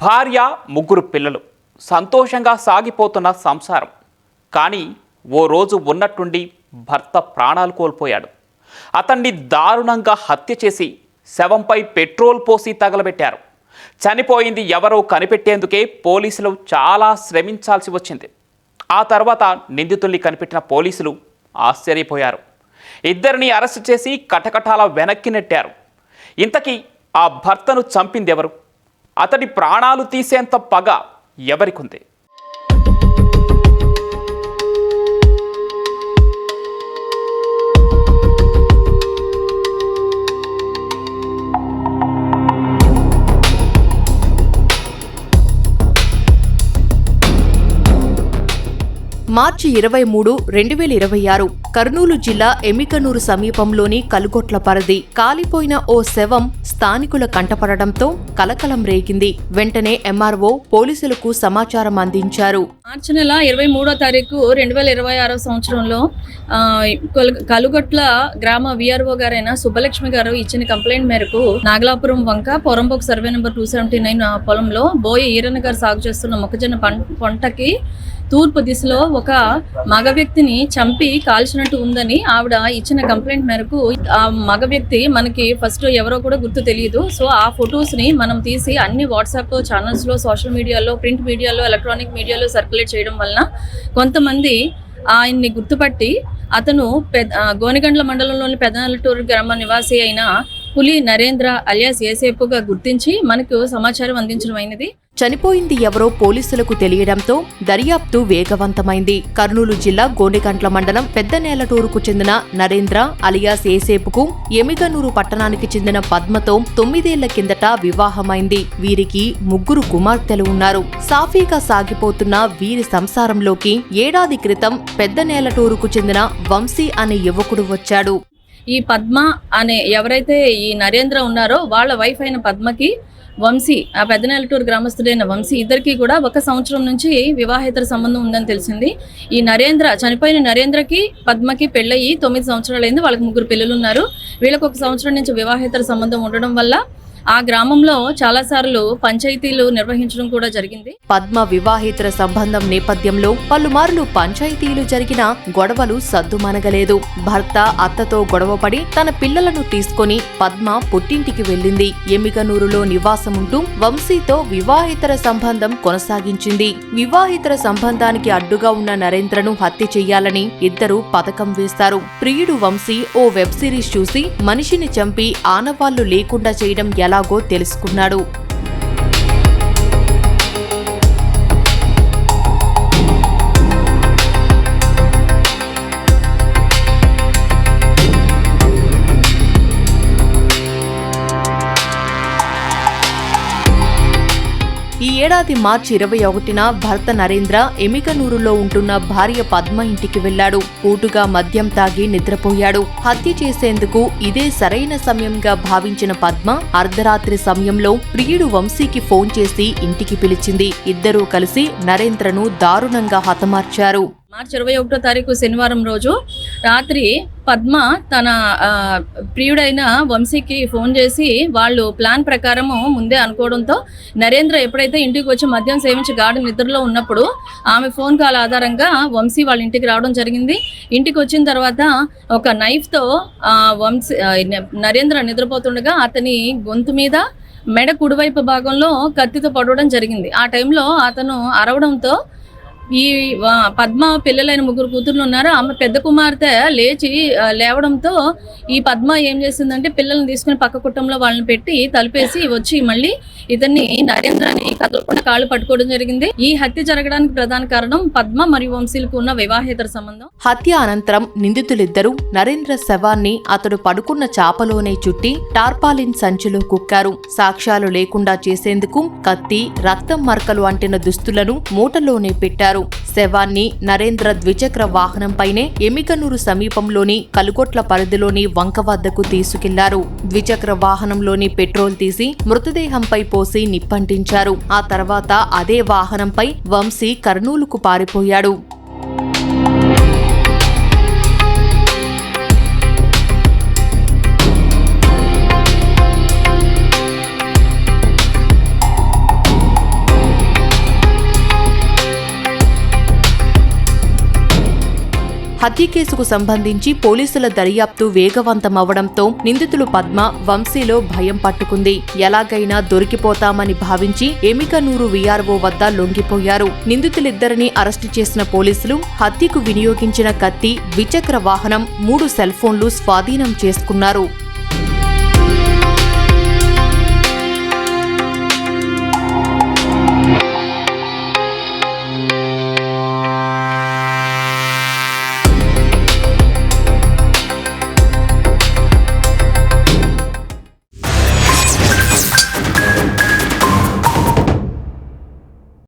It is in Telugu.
భార్య, ముగ్గురు పిల్లలు సంతోషంగా సాగిపోతున్న సంసారం. కానీ ఓ రోజు ఉన్నట్టుండి భర్త ప్రాణాలు కోల్పోయాడు. అతన్ని దారుణంగా హత్య చేసి శవంపై పెట్రోల్ పోసి తగలబెట్టారు. చనిపోయింది ఎవరో కనిపెట్టేందుకే పోలీసులు చాలా శ్రమించాల్సి వచ్చింది. ఆ తర్వాత నిందితుల్ని కనిపెట్టిన పోలీసులు ఆశ్చర్యపోయారు. ఇద్దరిని అరెస్టు చేసి కటకటాల వెనక్కి నెట్టారు. ఇంతకీ ఆ భర్తను చంపిందెవరు? అతడి ప్రాణాలు తీసేంత పగ ఎవరికుంది? మార్చి 23, 2026 కర్నూలు జిల్లా ఎమికనూరు సమీపంలోని కలుగొట్ల పరిధి కాలిపోయిన ఓ శవం స్థానికుల కంటపడడంతో కలకలం రేగింది. వెంటనే ఎంఆర్ఓ పోలీసులకు సమాచారం అందించారు. మార్చి నెల 23వ తారీఖు 2026 సంవత్సరంలో కలుగొట్ల గ్రామ విఆర్ఓ గారైన సుబ్బలక్ష్మి గారు ఇచ్చిన కంప్లైంట్ మేరకు నాగలాపురం వంక పొరంబోక్ సర్వే నెంబర్ 279 పొలంలో బోయ ఈరన్న గారు సాగు చేస్తున్న మొక్కజొన్న పంటకి తూర్పు దిశలో ఒక మగ వ్యక్తిని చంపి కాల్చినట్టు ఉందని ఆవిడ ఇచ్చిన కంప్లైంట్ మేరకు ఆ మగ వ్యక్తి మనకి ఫస్ట్ ఎవరో కూడా గుర్తు తెలియదు. సో ఆ ఫొటోస్ ని మనం తీసి అన్ని వాట్సాప్ ఛానల్స్ లో, సోషల్ మీడియాలో, ప్రింట్ మీడియాలో, ఎలక్ట్రానిక్ మీడియాలో సర్క్యులేట్ చేయడం వలన కొంతమంది ఆయన్ని గుర్తుపట్టి అతను గోనెగండ్ల మండలంలోని పెదనల్లటూరు గ్రామ నివాసి అయిన పులి నరేంద్ర అలియాస్ ఏసేపుగా గుర్తించి మనకు సమాచారం అందించడం అయినది. చనిపోయింది ఎవరో పోలీసులకు తెలియడంతో దర్యాప్తు వేగవంతమైంది. కర్నూలు జిల్లా గోనెగండ్ల మండలం పెద్దనేలటూరుకు చెందిన నరేంద్ర అలియాస్ ఏసేపుకు ఎమిగనూరు పట్టణానికి చెందిన పద్మతో 9 ఏళ్ల కిందట వివాహమైంది. వీరికి 3 కుమార్తెలు ఉన్నారు. సాఫీగా సాగిపోతున్న వీరి సంసారంలోకి ఏడాది క్రితం పెద్దనేలటూరుకు చెందిన వంశీ అనే యువకుడు వచ్చాడు. ఈ పద్మ అనే ఎవరైతే ఈ నరేంద్ర ఉన్నారో వాళ్ళ వైఫ్ అయిన పద్మకి వంశీ, ఆ పెద్దనేలటూరు గ్రామస్తుడైన వంశీ, ఇద్దరికి కూడా 1 సంవత్సరం నుంచి వివాహేతర సంబంధం ఉందని తెలిసింది. ఈ చనిపోయిన నరేంద్రకి పద్మకి పెళ్ళయి 9 సంవత్సరాలైంది. వాళ్ళకి 3 పిల్లలు ఉన్నారు. వీళ్ళకి 1 సంవత్సరం నుంచి వివాహేతర సంబంధం ఉండడం వల్ల ఆ గ్రామంలో చాలాసార్లు పంచాయతీలు నిర్వహించడం కూడా జరిగింది. పద్మ వివాహేతర సంబంధం నేపథ్యంలో పలుమార్లు పంచాయతీలు జరిగిన గొడవలు సద్దుమణగలేదు. భర్త అత్తతో గొడవపడి తన పిల్లలను తీసుకుని పద్మ పుట్టింటికి వెళ్లింది. ఎమిగనూరులో నివాసముంటూ వంశీతో వివాహేతర సంబంధం కొనసాగించింది. వివాహేతర సంబంధానికి అడ్డుగా ఉన్న నరేంద్రను హత్య చెయ్యాలని ఇద్దరు పథకం వేస్తారు. ప్రియుడు వంశీ ఓ వెబ్ సిరీస్ చూసి మనిషిని చంపి ఆనవాళ్లు లేకుండా చేయడం ఎలాగో తెలుసుకున్నాడు. ఈ ఏడాది మార్చి 21న భర్త నరేంద్ర ఎమికనూరులో ఉంటున్న భార్య పద్మ ఇంటికి వెళ్లాడు. పూటుగా మద్యం తాగి నిద్రపోయాడు. హత్య చేసేందుకు ఇదే సరైన సమయంగా భావించిన పద్మ అర్ధరాత్రి సమయంలో ప్రియుడు వంశీకి ఫోన్ చేసి ఇంటికి పిలిచింది. ఇద్దరూ కలిసి నరేంద్రను దారుణంగా హతమార్చారు. మార్చి 21వ తారీఖు శనివారం రోజు రాత్రి పద్మ తన ప్రియుడైన వంశీకి ఫోన్ చేసి వాళ్ళు ప్లాన్ ప్రకారము ముందే అనుకోవడంతో నరేంద్ర ఎప్పుడైతే ఇంటికి వచ్చి మద్యం సేవించి గాఢ నిద్రలో ఉన్నప్పుడు ఆమె ఫోన్ కాల్ ఆధారంగా వంశీ వాళ్ళ ఇంటికి రావడం జరిగింది. ఇంటికి వచ్చిన తర్వాత ఒక నైఫ్తో నరేంద్ర నిద్రపోతుండగా అతని గొంతు మీద మెడ కుడివైపు భాగంలో కత్తితో పడవడం జరిగింది. ఆ టైంలో అతను అరవడంతో ఈ పద్మ పిల్లలైన 3 కూతుర్లు ఉన్నారు. ఆమె పెద్ద కుమార్తె లేవడంతో ఈ పద్మ ఏం చేసిందంటే పిల్లల్ని తీసుకుని పక్క కుటుంబంలో వాళ్ళని పెట్టి తలుపేసి వచ్చి మళ్ళీ ఇతన్ని నరేంద్రని కదలకుండా కాళ్ళు పట్టుకోవడం జరిగింది. ఈ హత్య జరగడానికి ప్రధాన కారణం పద్మ మరియు వంశీలకు ఉన్న వివాహేతర సంబంధం. హత్య అనంతరం నిందితులిద్దరూ నరేంద్ర శవాన్ని అతడు పడుకున్న చాపలోనే చుట్టి టార్పాలిన్ సంచిలో కుక్కారు. సాక్ష్యాలు లేకుండా చేసేందుకు కత్తి, రక్తం మరకలు అంటిన దుస్తులను మూటలోనే పెట్టారు. శవాన్ని నరేంద్ర ద్విచక్ర వాహనంపైనే ఎమికనూరు సమీపంలోని కలుగొట్ల పరిధిలోని వంక వద్దకు తీసుకెళ్లారు. ద్విచక్ర వాహనంలోని పెట్రోల్ తీసి మృతదేహంపై పోసి నిప్పంటించారు. ఆ తర్వాత అదే వాహనంపై వంశీ కర్నూలుకు పారిపోయాడు. హత్య కేసుకు సంబంధించి పోలీసుల దర్యాప్తు వేగవంతమవడంతో నిందితులు పద్మ, వంశీలో భయం పట్టుకుంది. ఎలాగైనా దొరికిపోతామని భావించి ఎమికనూరు వీఆర్ఓ వద్ద లొంగిపోయారు. నిందితులిద్దరిని అరెస్టు చేసిన పోలీసులు హత్యకు వినియోగించిన కత్తి, ద్విచక్ర వాహనం, 3 సెల్ ఫోన్లు స్వాధీనం చేసుకున్నారు.